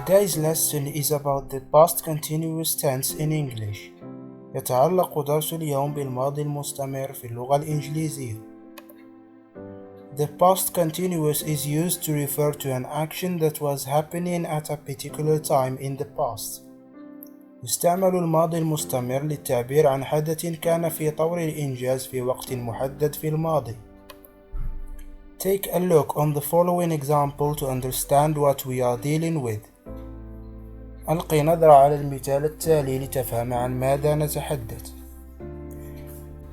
Today's lesson is about the past continuous tense in English. يتعلق درس اليوم بالماضي المستمر في اللغة الإنجليزية. The past continuous is used to refer to an action that was happening at a particular time in the past. يستعمل الماضي المستمر للتعبير عن حدث كان في طور الإنجاز في وقت محدد في الماضي. Take a look on the following example to understand what we are dealing with. ألقي نظرة على المثال التالي لتفهم عن ماذا نتحدث.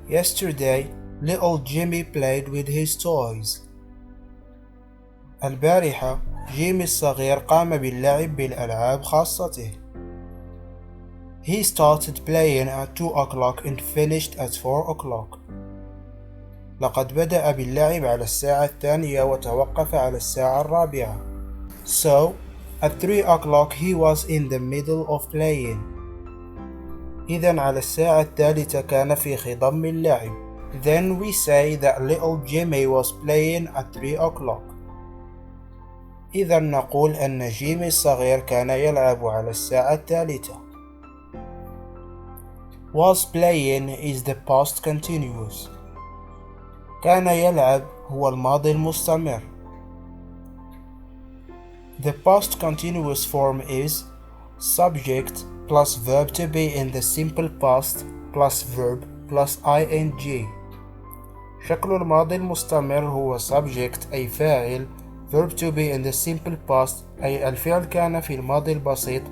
Yesterday, little Jimmy played with his toys. البارحة، جيمي الصغير قام باللعب بالألعاب خاصته. He started playing at 2 o'clock and finished at 4 o'clock. لقد بدأ باللعب على الساعة 2 وتوقف على الساعة 4. So, at 3 o'clock he was in the middle of playing. إذن على الساعة 3 كان في خضم اللعب. Then we say that little Jimmy was playing at 3 o'clock. إذن نقول أن جيمي الصغير كان يلعب على الساعة 3. Was playing is the past continuous. كان يلعب هو الماضي المستمر. The past continuous form is subject plus verb to be in the simple past plus verb plus ing. شكل الماضي المستمر هو subject أي فاعل، verb to be in the simple past أي الفعل كان في الماضي البسيط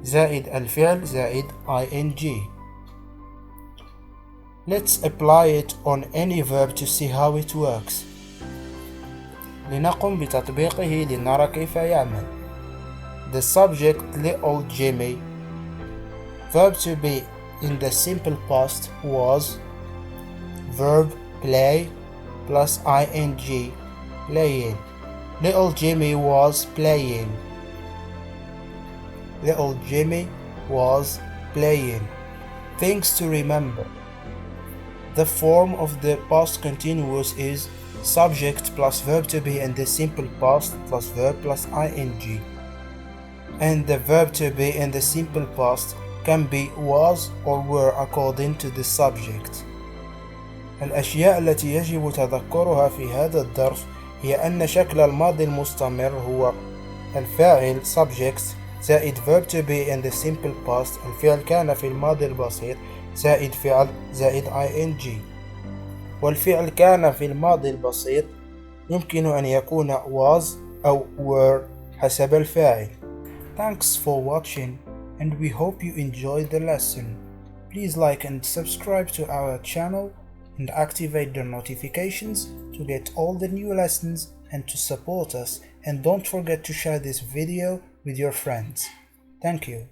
زائد الفعل زائد ing. Let's apply it on any verb to see how it works. لنقم بتطبيقه لنرى كيف يعمل. The subject little Jimmy, verb to be in the simple past was verb play plus ing, playing. Little Jimmy was playing. Little Jimmy was playing. Things to remember. The form of the past continuous is subject plus verb to be in the simple past plus verb plus ing. And the verb to be in the simple past can be was or were according to the subject. الأشياء التي يجب تذكرها في هذا الدرس هي أن شكل الماضي المستمر هو الفاعل subject زائد verb to be in the simple past الفعل كان في الماضي البسيط زائد فعل زائد ing. والفعل كان في الماضي البسيط يمكن أن يكون was أو were حسب الفاعل. Thanks for watching and we hope you enjoyed the lesson. Please like and subscribe to our channel and activate the notifications to get all the new lessons and to support us, and don't forget to share this video with your friends. Thank you.